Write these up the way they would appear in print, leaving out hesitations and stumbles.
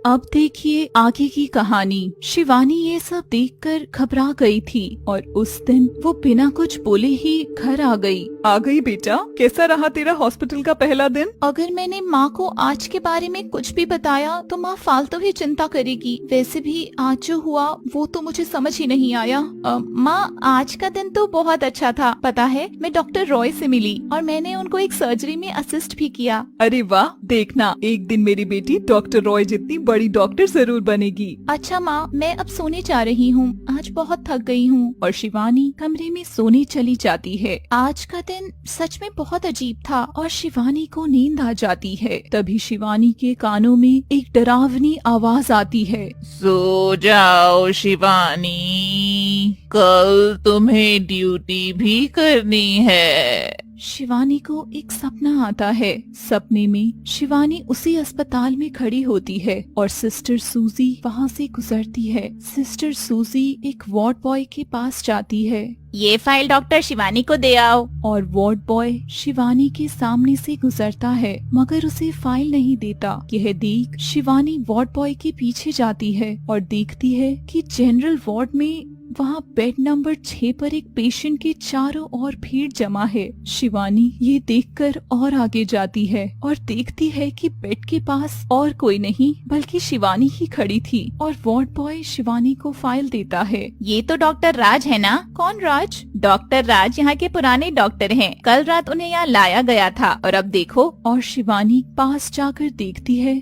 अब देखिए आगे की कहानी। शिवानी ये सब देखकर घबरा गई थी और उस दिन वो बिना कुछ बोले ही घर आ गई बेटा, कैसा रहा तेरा हॉस्पिटल का पहला दिन? अगर मैंने माँ को आज के बारे में कुछ भी बताया तो माँ फालतू ही चिंता करेगी। वैसे भी आज जो हुआ वो तो मुझे समझ ही नहीं आया। माँ, आज का दिन तो बहुत अच्छा था। पता है, मैं डॉक्टर रॉय से मिली और मैंने उनको एक सर्जरी में असिस्ट भी किया। अरे वाह, देखना एक दिन मेरी बेटी डॉक्टर रॉय जितनी बड़ी डॉक्टर जरूर बनेगी। अच्छा माँ, मैं अब सोने जा रही हूँ, आज बहुत थक गई हूँ। और शिवानी कमरे में सोने चली जाती है। आज का दिन सच में बहुत अजीब था। और शिवानी को नींद आ जाती है। तभी शिवानी के कानों में एक डरावनी आवाज आती है। सो जाओ शिवानी, कल तुम्हें ड्यूटी भी करनी है। शिवानी को एक सपना आता है। सपने में शिवानी उसी अस्पताल में खड़ी होती है और सिस्टर सूजी वहाँ से गुजरती है। सिस्टर सूजी एक वार्ड बॉय के पास जाती है। ये फाइल डॉक्टर शिवानी को दे आओ। और वार्ड बॉय शिवानी के सामने से गुजरता है मगर उसे फाइल नहीं देता। यह देख शिवानी वार्ड बॉय के पीछे जाती है और देखती है कि जनरल वार्ड में वहाँ बेड नंबर 6 पर एक पेशेंट के चारों ओर भीड़ जमा है। शिवानी ये देखकर और आगे जाती है और देखती है कि बेड के पास और कोई नहीं बल्कि शिवानी ही खड़ी थी। और वार्ड बॉय शिवानी को फाइल देता है। ये तो डॉक्टर राज है ना? कौन राज? डॉक्टर राज यहाँ के पुराने डॉक्टर हैं। कल रात उन्हें यहाँ लाया गया था और अब देखो। और शिवानी पास जाकर देखती है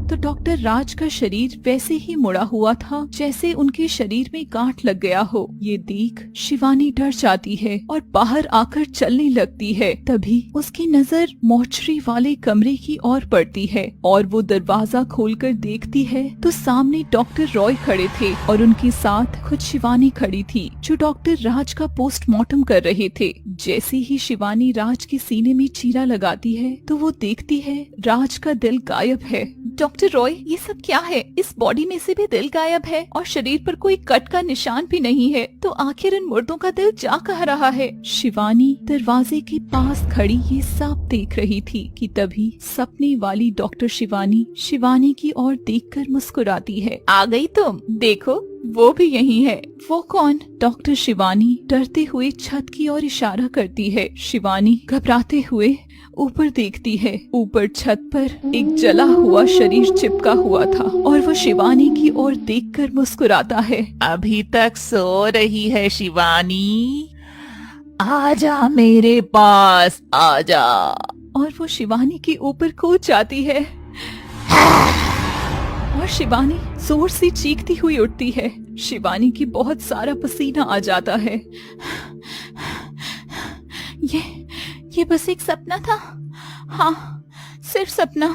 तो डॉक्टर राज का शरीर वैसे ही मुड़ा हुआ था जैसे उनके शरीर में गांठ लग गया हो। ये देख शिवानी डर जाती है और बाहर आकर चलने लगती है। तभी उसकी नजर मोर्चरी वाले कमरे की ओर पड़ती है और वो दरवाजा खोलकर देखती है तो सामने डॉक्टर रॉय खड़े थे और उनके साथ खुद शिवानी खड़ी थी जो डॉक्टर राज का पोस्टमार्टम कर रहे थे। जैसे ही शिवानी राज के सीने में चीरा लगाती है तो वो देखती है राज का दिल गायब है। डॉक्टर रॉय, ये सब क्या है? इस बॉडी में से भी दिल गायब है और शरीर पर कोई कट का निशान भी नहीं है। तो आखिर इन मुर्दों का दिल जा कहाँ रहा है? शिवानी दरवाजे के पास खड़ी ये सब देख रही थी कि तभी सपने वाली डॉक्टर शिवानी की ओर देखकर मुस्कुराती है। आ गई तुम? देखो वो भी यही है। वो कौन? डॉक्टर शिवानी डरते हुए छत की ओर इशारा करती है। शिवानी घबराते हुए ऊपर देखती है। ऊपर छत पर एक जला हुआ शरीर चिपका हुआ था और वो शिवानी की ओर देखकर मुस्कुराता है। अभी तक सो रही है शिवानी? आजा मेरे पास, आजा। और वो शिवानी के ऊपर कूद जाती है और शिवानी जोर से चीखती हुई उठती है। शिवानी की बहुत सारा पसीना आ जाता है। ये बस एक सपना था। हाँ, सिर्फ सपना।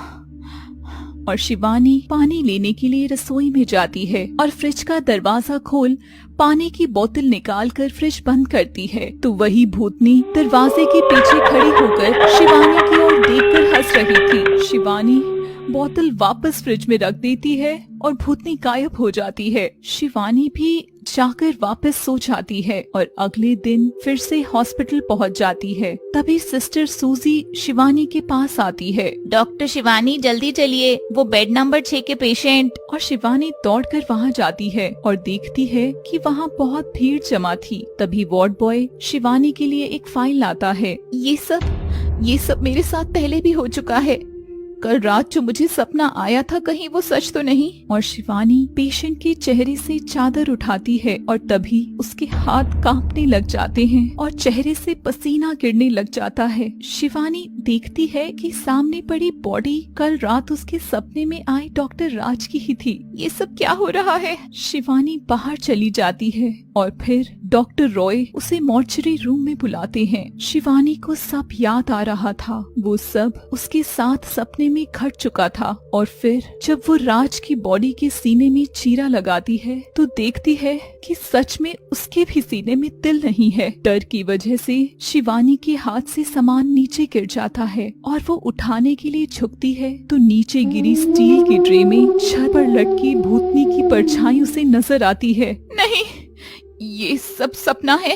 और शिवानी पानी लेने के लिए रसोई में जाती है और फ्रिज का दरवाजा खोल पानी की बोतल निकालकर फ्रिज बंद करती है तो वही भूतनी दरवाजे के पीछे खड़ी होकर शिवानी की ओर देखकर हंस रही थी। शिवानी बोतल वापस फ्रिज में रख देती है और भूतनी गायब हो जाती है। शिवानी भी जाकर वापस सो जाती है और अगले दिन फिर से हॉस्पिटल पहुंच जाती है। तभी सिस्टर सूजी शिवानी के पास आती है। डॉक्टर शिवानी, जल्दी चलिए, वो बेड नंबर 6 के पेशेंट। और शिवानी दौड़कर वहां जाती है और देखती है कि वहां बहुत भीड़ जमा थी। तभी वार्ड बॉय शिवानी के लिए एक फाइल लाता है। ये सब मेरे साथ पहले भी हो चुका है। कल रात जो मुझे सपना आया था, कहीं वो सच तो नहीं? और शिवानी पेशेंट के चेहरे से चादर उठाती है और तभी उसके हाथ कांपने लग जाते हैं और चेहरे से पसीना गिरने लग जाता है। शिवानी देखती है कि सामने पड़ी बॉडी कल रात उसके सपने में आए डॉक्टर राज की ही थी। ये सब क्या हो रहा है? शिवानी बाहर चली जाती है और फिर डॉक्टर रॉय उसे मोर्चरी रूम में बुलाते हैं। शिवानी को सब याद आ रहा था। वो सब उसके साथ सपने में घट चुका था। और फिर जब वो राज की बॉडी के सीने में चीरा लगाती है तो देखती है कि सच में उसके भी सीने में दिल नहीं है। डर की वजह से शिवानी के हाथ से सामान नीचे गिर जाता है और वो उठाने के लिए झुकती है तो नीचे गिरी स्टील की ट्रे में छत पर लटकी भूतनी की परछाई उसे नजर आती है। नहीं, ये सब सपना है।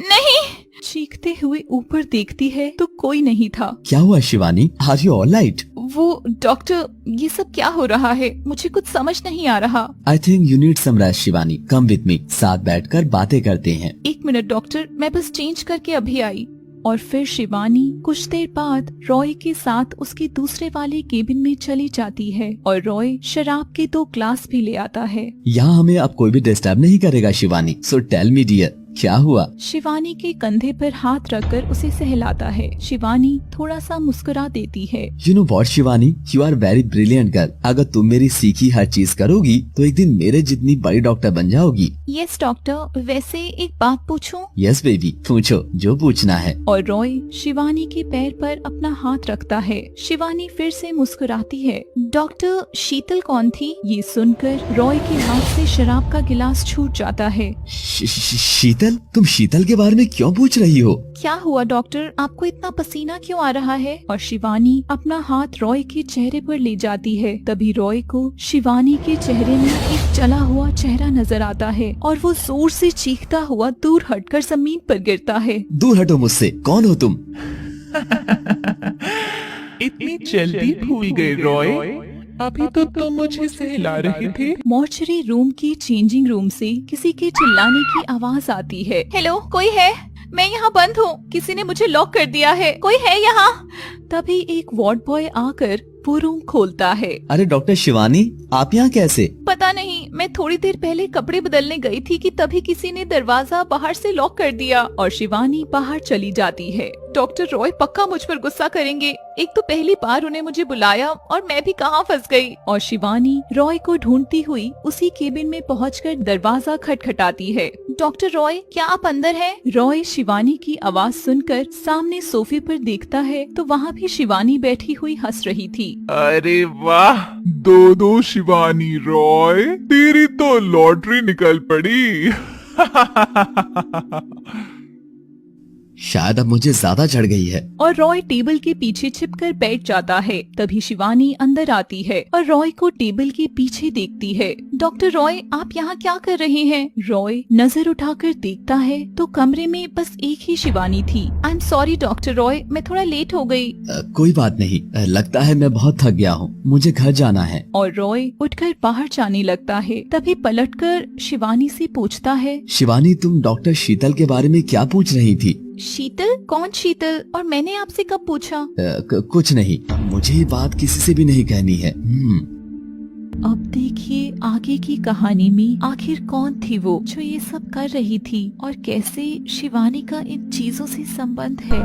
नहीं। चीखते हुए ऊपर देखती है तो कोई नहीं था। क्या हुआ शिवानी, आर यू ऑलराइट? वो डॉक्टर, ये सब क्या हो रहा है? मुझे कुछ समझ नहीं आ रहा। I think you need some rest Shivani, come with me, साथ बैठकर बातें करते हैं। 1 मिनट डॉक्टर, मैं बस चेंज करके अभी आई। और फिर शिवानी कुछ देर बाद रॉय के साथ उसके दूसरे वाले केबिन में चली जाती है और रॉय शराब के 2 ग्लास भी ले आता है। यहाँ हमें अब कोई भी डिस्टर्ब नहीं करेगा Shivani, so tell me dear, क्या हुआ? शिवानी के कंधे पर हाथ रखकर उसे सहलाता है। शिवानी थोड़ा सा मुस्कुरा देती है। You know what Shivani, you are very brilliant girl. अगर तुम मेरी सीखी हर चीज करोगी तो एक दिन मेरे जितनी बड़ी डॉक्टर बन जाओगी। यस डॉक्टर, वैसे एक बात पूछूं? यस बेबी, पूछो जो पूछना है। और रॉय शिवानी के पैर पर अपना हाथ रखता है। शिवानी फिर से मुस्कुराती है। डॉक्टर, शीतल कौन थी? ये सुनकर रॉय के हाथ से शराब का गिलास छूट जाता है। शीतल? तुम शीतल के बारे में क्यों पूछ रही हो? क्या हुआ डॉक्टर, आपको इतना पसीना क्यों आ रहा है? और शिवानी अपना हाथ रॉय के चेहरे पर ले जाती है। तभी रॉय को शिवानी के चेहरे में एक जला हुआ चेहरा नजर आता है और वो जोर से चीखता हुआ दूर हटकर जमीन पर गिरता है। दूर हटो मुझसे, कौन हो तुम? इतनी जल्दी भूल गए रॉय? अभी तो तुम मुझे सहला रहे थे। मॉर्चरी रूम की चेंजिंग रूम से किसी के चिल्लाने की आवाज आती है। हेलो, कोई है? मैं यहाँ बंद हूँ, किसी ने मुझे लॉक कर दिया है, कोई है यहाँ? तभी एक वार्ड बॉय आकर वो रूम खोलता है। अरे डॉक्टर शिवानी, आप यहाँ कैसे? पता नहीं, मैं थोड़ी देर पहले कपड़े बदलने गई थी कि तभी किसी ने दरवाजा बाहर से लॉक कर दिया। और शिवानी बाहर चली जाती है। डॉक्टर रॉय पक्का मुझ पर गुस्सा करेंगे। एक तो पहली बार उन्हें मुझे बुलाया और मैं भी कहाँ फंस गई। और शिवानी रॉय को ढूंढती हुई उसी केबिन में पहुंचकर दरवाजा खटखटाती है। डॉक्टर रॉय, क्या आप अंदर हैं? रॉय शिवानी की आवाज सुनकर सामने सोफे पर देखता है तो वहाँ भी शिवानी बैठी हुई हंस रही थी। अरे वाह, 2-2 शिवानी रॉय, तेरी तो लॉटरी निकल पड़ी। शायद अब मुझे ज्यादा चढ़ गई है। और रॉय टेबल के पीछे छिपकर बैठ जाता है। तभी शिवानी अंदर आती है और रॉय को टेबल के पीछे देखती है। डॉक्टर रॉय, आप यहाँ क्या कर रहे हैं? रॉय नजर उठाकर देखता है तो कमरे में बस एक ही शिवानी थी। I am sorry doctor Roy, मैं थोड़ा लेट हो गई। कोई बात नहीं, लगता है मैं बहुत थक गया हूँ, मुझे घर जाना है। और रॉय उठकर बाहर जाने लगता है। तभी पलटकर शिवानी से पूछता है। शिवानी, तुम डॉक्टर शीतल के बारे में क्या पूछ रही थी? शीतल? कौन शीतल? और मैंने आपसे कब पूछा? कुछ नहीं, मुझे ये बात किसी से भी नहीं कहनी है। अब देखिए आगे की कहानी में आखिर कौन थी वो जो ये सब कर रही थी और कैसे शिवानी का इन चीजों से संबंध है।